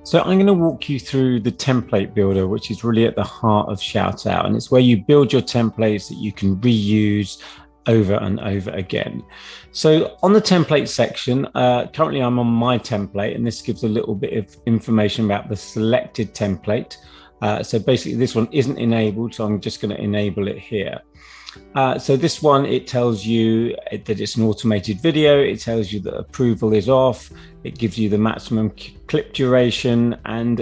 So I'm going to walk you through the template builder, which is really at the heart of ShoutOut. And it's where you build your templates that you can reuse over and over again. So on the template section, currently I'm on my template, and this gives a little bit of information about the selected template. So basically this one isn't enabled, so I'm just going to enable it here. So this one, it tells you that it's an automated video. It tells you that approval is off. It gives you the maximum clip duration, and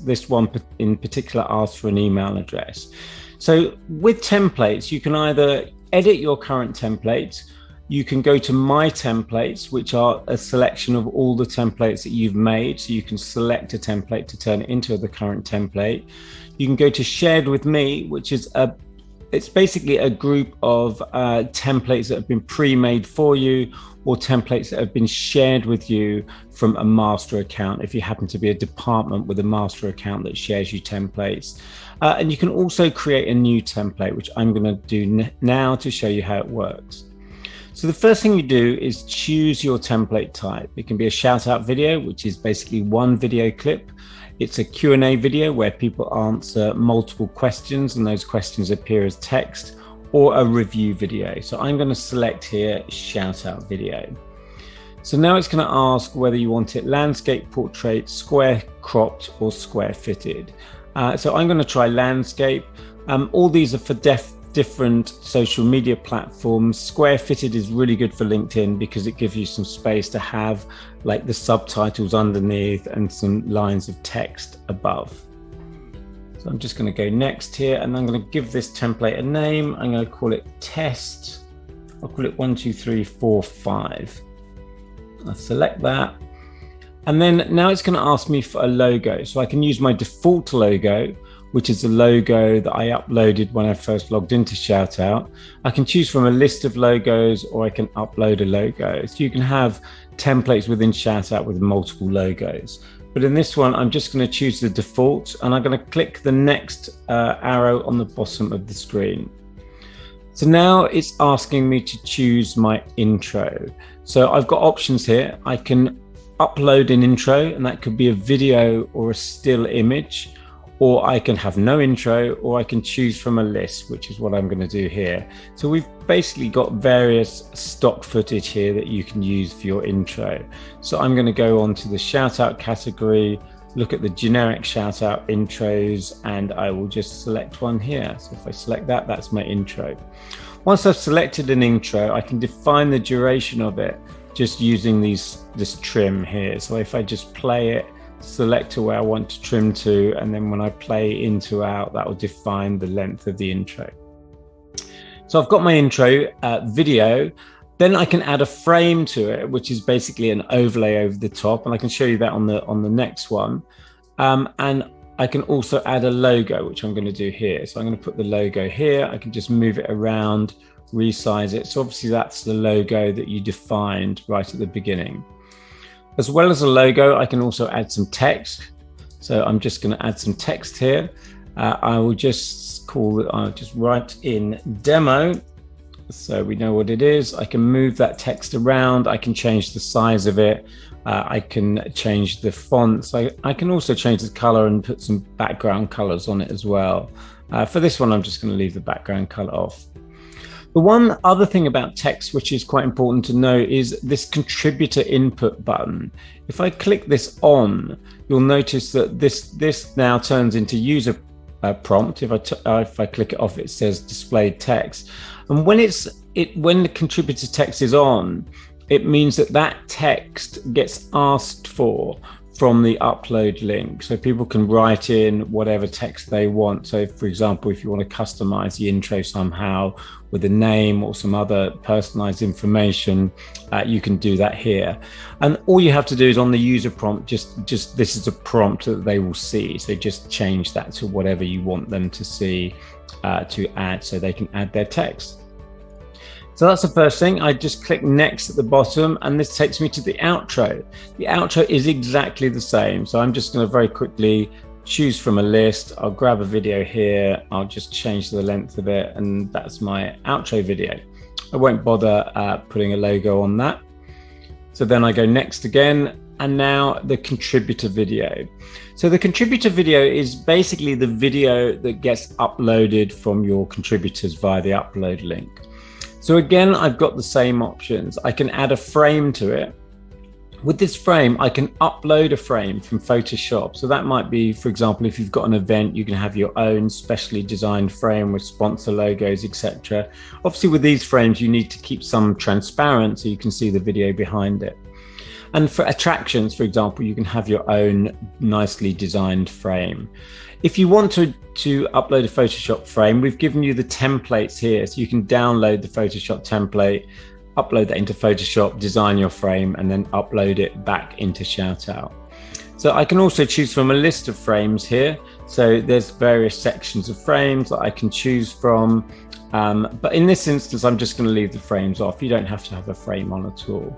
this one in particular asks for an email address. So with templates, you can either edit your current templates. You can go to My Templates, which are a selection of all the templates that you've made. So you can select a template to turn it into the current template. You can go to Shared with Me, which is it's basically a group of templates that have been pre-made for you, or templates that have been shared with you from a master account, if you happen to be a department with a master account that shares you templates. And you can also create a new template, which I'm going to do now to show you how it works. So the first thing you do is choose your template type. It can be a shout out video, which is basically one video clip. It's a Q&A video where people answer multiple questions and those questions appear as text, or a review video. So I'm going to select here shout out video. So now it's going to ask whether you want it landscape, portrait, square cropped, or square fitted. So I'm going to try landscape. All these are for different social media platforms. Square fitted is really good for LinkedIn because it gives you some space to have like the subtitles underneath and some lines of text above. So I'm just going to go next here, and I'm going to give this template a name. I'm going to call it test. I'll call it 1, 2, 3, 4, 5. I'll select that. And then now it's going to ask me for a logo. So I can use my default logo, which is the logo that I uploaded when I first logged into ShoutOut. I can choose from a list of logos, or I can upload a logo. So you can have templates within ShoutOut with multiple logos. But in this one, I'm just going to choose the default, and I'm going to click the next arrow on the bottom of the screen. So now it's asking me to choose my intro. So I've got options here. I can upload an intro, and that could be a video or a still image, or I can have no intro, or I can choose from a list, which is what I'm going to do here. So we've basically got various stock footage here that you can use for your intro. So I'm going to go on to the shout out category, look at the generic shout out intros, and I will just select one here. So if I select that, that's my intro. Once I've selected an intro, I can define the duration of it just using this trim here. So if I just play it, select to where I want to trim to, and then when I play into out, that will define the length of the intro. So I've got my intro video. Then I can add a frame to it, which is basically an overlay over the top, and I can show you that on the next one. And I can also add a logo, which I'm going to do here. So I'm going to put the logo here. I can just move it around, resize it. So obviously that's the logo that you defined right at the beginning. As well as a logo, I can also add some text. So I'm just going to add some text here. I will just I'll just write in demo, so we know what it is. I can move that text around. I can change the size of it. I can change the fonts. I can also change the color and put some background colors on it as well. For this one, I'm just going to leave the background color off. The one other thing about text, which is quite important to know, is this contributor input button. If I click this on, you'll notice that this now turns into user prompt. If I click it off, it says displayed text. And when the contributor text is on, it means that text gets asked for from the upload link. So people can write in whatever text they want. So for example, if you want to customize the intro somehow with a name or some other personalized information, you can do that here. And all you have to do is on the user prompt, just this is a prompt that they will see. So just change that to whatever you want them to see, to add, so they can add their text. So that's the first thing. I just click next at the bottom, and this takes me to the outro. The outro is exactly the same. So I'm just going to very quickly choose from a list. I'll grab a video here. I'll just change the length of it, and that's my outro video. I won't bother putting a logo on that. So then I go next again. and now the contributor video. So the contributor video is basically the video that gets uploaded from your contributors via the upload link. So again, I've got the same options. I can add a frame to it. With this frame, I can upload a frame from Photoshop. So that might be, for example, if you've got an event, you can have your own specially designed frame with sponsor logos, etc. Obviously, with these frames, you need to keep some transparent so you can see the video behind it. And for attractions, for example, you can have your own nicely designed frame. If you want to upload a Photoshop frame, we've given you the templates here. So you can download the Photoshop template, upload that into Photoshop, design your frame, and then upload it back into ShoutOut. So I can also choose from a list of frames here. So there's various sections of frames that I can choose from. But in this instance, I'm just going to leave the frames off. You don't have to have a frame on at all.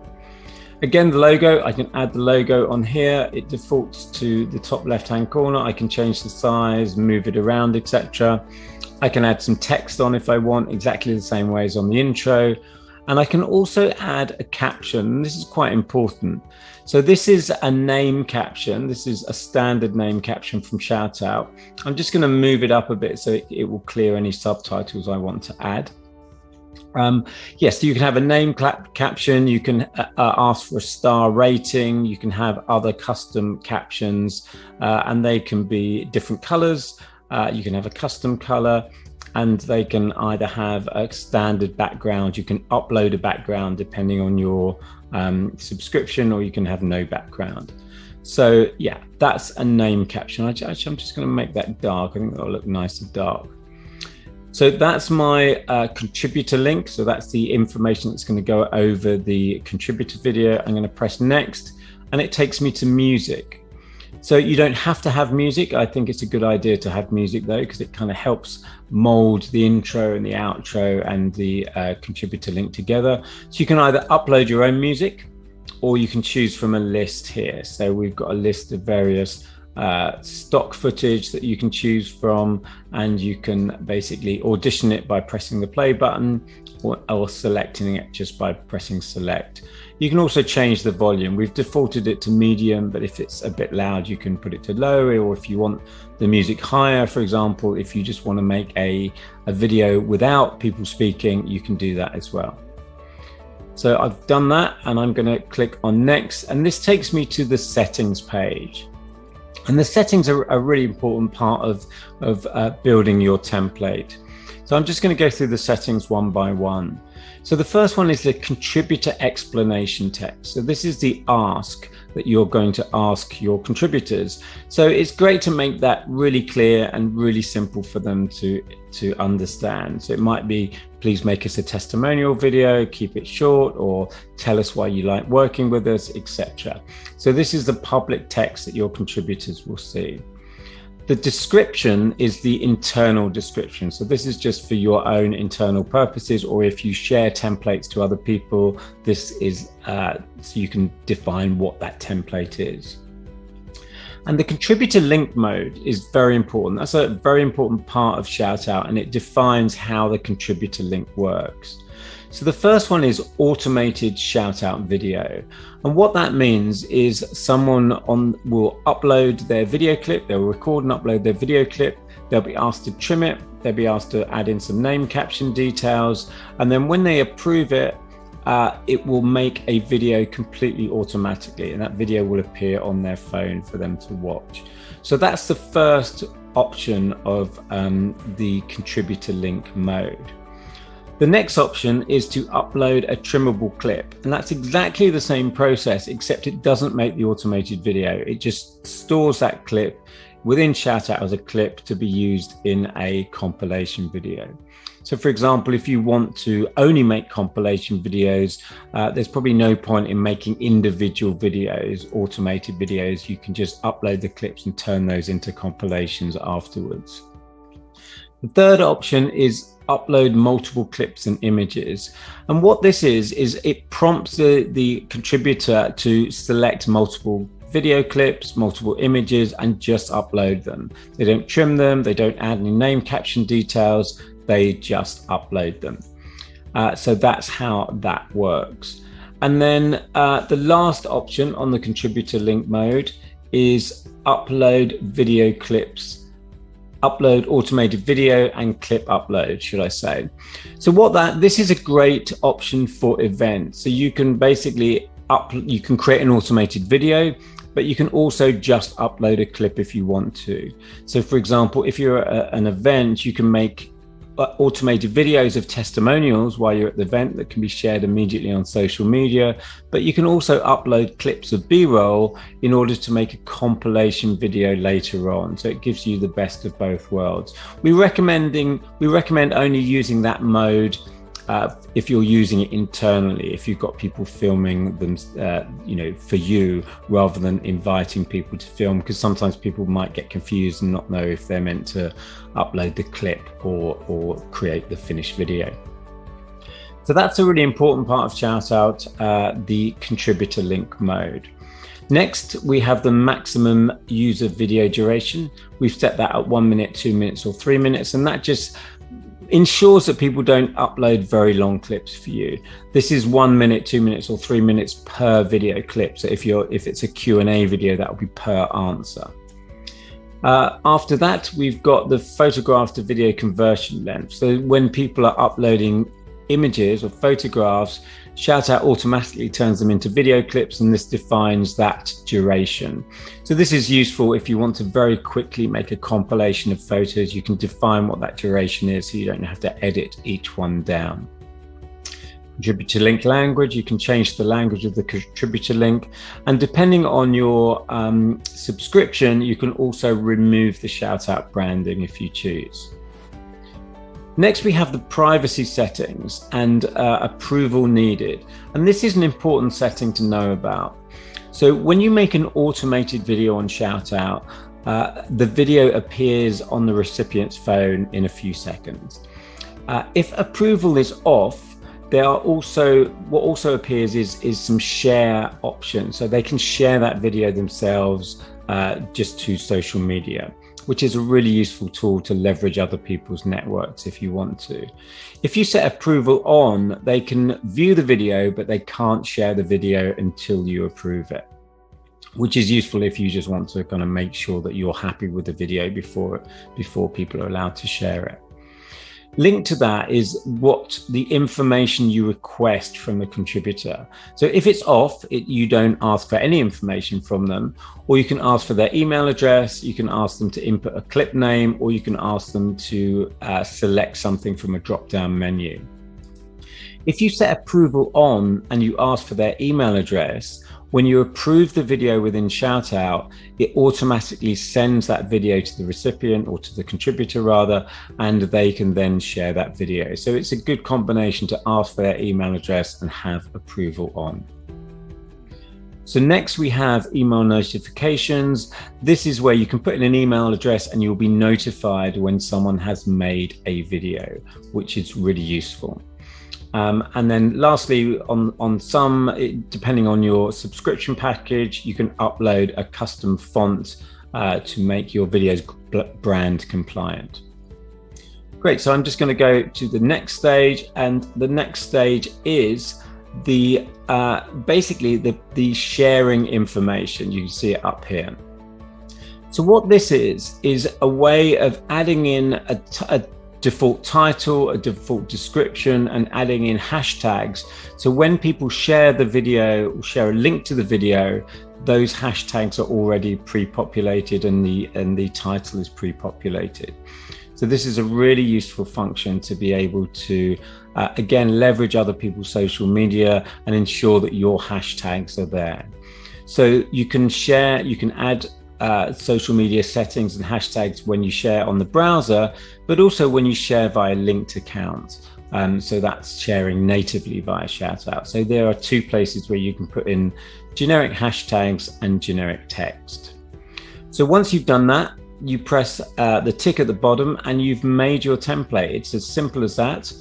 Again, the logo, I can add the logo on here. It defaults to the top left-hand corner. I can change the size, move it around, etc. I can add some text on if I want, exactly the same way as on the intro. And I can also add a caption. This is quite important. So this is a name caption. This is a standard name caption from ShoutOut. I'm just going to move it up a bit so it will clear any subtitles I want to add. Yes, you can have a name caption. You can ask for a star rating. You can have other custom captions, and they can be different colors. You can have a custom color, and they can either have a standard background. You can upload a background depending on your subscription, or you can have no background. So yeah, that's a name caption. I'm just going to make that dark. I think that'll look nice and dark. So that's my contributor link. So that's the information that's going to go over the contributor video. I'm going to press next, and it takes me to music. So you don't have to have music. I think it's a good idea to have music though, because it kind of helps mold the intro and the outro and the contributor link together. So you can either upload your own music, or you can choose from a list here. So we've got a list of various stock footage that you can choose from, and you can basically audition it by pressing the play button, or selecting it just by pressing select. You can also change the volume. We've defaulted it to medium, but if it's a bit loud, you can put it to low, or if you want the music higher, for example, if you just want to make a video without people speaking, you can do that as well. So I've done that, and I'm going to click on next, and this takes me to the settings page. And the settings are a really important part of building your template. So I'm just going to go through the settings one by one. So the first one is the contributor explanation text. So this is the ask that you're going to ask your contributors. So it's great to make that really clear and really simple for them to understand. So it might be, please make us a testimonial video, keep it short, or tell us why you like working with us, etc. So this is the public text that your contributors will see. The description is the internal description. So this is just for your own internal purposes, or if you share templates to other people, this is so you can define what that template is. And the contributor link mode is very important. That's a very important part of ShoutOut, and it defines how the contributor link works. So the first one is automated ShoutOut video. And what that means is someone will upload their video clip, they'll record and upload their video clip, they'll be asked to trim it, they'll be asked to add in some name caption details, and then when they approve it, it will make a video completely automatically, and that video will appear on their phone for them to watch. So that's the first option of the contributor link mode. The next option is to upload a trimmable clip, and that's exactly the same process, except it doesn't make the automated video. It just stores that clip within ShoutOut as a clip to be used in a compilation video. So for example, if you want to only make compilation videos, there's probably no point in making individual videos, automated videos. You can just upload the clips and turn those into compilations afterwards. The third option is upload multiple clips and images. And what this is it prompts the contributor to select multiple video clips, multiple images, and just upload them. They don't trim them, they don't add any name caption details, they just upload them. So that's how that works. And then the last option on the contributor link mode is upload video clips, upload automated video and clip upload, should I say. So this is a great option for events. So you can basically you can create an automated video, but you can also just upload a clip if you want to. So for example, if you're at an event, you can make automated videos of testimonials while you're at the event that can be shared immediately on social media, but you can also upload clips of B-roll in order to make a compilation video later on. So it gives you the best of both worlds. We recommend only using that mode if you're using it internally, if you've got people filming them, for you, rather than inviting people to film, because sometimes people might get confused and not know if they're meant to upload the clip or create the finished video. So that's a really important part of ShoutOut, the contributor link mode. Next, we have the maximum user video duration. We've set that at 1 minute, 2 minutes, or 3 minutes, and that just ensures that people don't upload very long clips for you. This is 1 minute, 2 minutes, or 3 minutes per video clip. So if it's a Q&A video, that will be per answer. After that, we've got the photograph to video conversion length. So when people are uploading images or photographs, ShoutOut automatically turns them into video clips, and this defines that duration. So this is useful if you want to very quickly make a compilation of photos. You can define what that duration is, so you don't have to edit each one down. Contributor link language, you can change the language of the contributor link, and depending on your subscription, you can also remove the ShoutOut branding if you choose. Next, we have the privacy settings and approval needed. And this is an important setting to know about. So when you make an automated video on ShoutOut, the video appears on the recipient's phone in a few seconds. If approval is off, what also appears is some share options. So they can share that video themselves just to social media, which is a really useful tool to leverage other people's networks if you want to. If you set approval on, they can view the video, but they can't share the video until you approve it, which is useful if you just want to kind of make sure that you're happy with the video before people are allowed to share it. Linked to that is what the information you request from the contributor. So if it's off, you don't ask for any information from them, or you can ask for their email address, you can ask them to input a clip name, or you can ask them to select something from a drop-down menu. If you set approval on and you ask for their email address, when you approve the video within ShoutOut, it automatically sends that video to the recipient, or to the contributor rather, and they can then share that video. So it's a good combination to ask for their email address and have approval on. So next we have email notifications. This is where you can put in an email address and you'll be notified when someone has made a video, which is really useful. And then lastly, depending on your subscription package, you can upload a custom font to make your videos brand compliant. Great, so I'm just going to go to the next stage, and the next stage is basically the sharing information. You can see it up here. So what this is a way of adding in a default title, a default description, and adding in hashtags. So when people share the video or share a link to the video, those hashtags are already pre-populated and the title is pre-populated. So this is a really useful function to be able to, again, leverage other people's social media and ensure that your hashtags are there. So you can add social media settings and hashtags when you share on the browser, but also when you share via linked accounts. So that's sharing natively via ShoutOut. So there are two places where you can put in generic hashtags and generic text. So once you've done that, you press the tick at the bottom and you've made your template. It's as simple as that.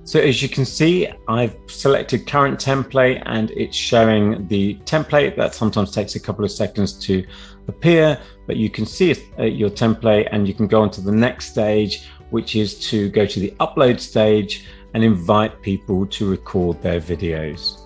So as you can see, I've selected current template and it's showing the template. That sometimes takes a couple of seconds to appear, but you can see your template and you can go on to the next stage, which is to go to the upload stage and invite people to record their videos.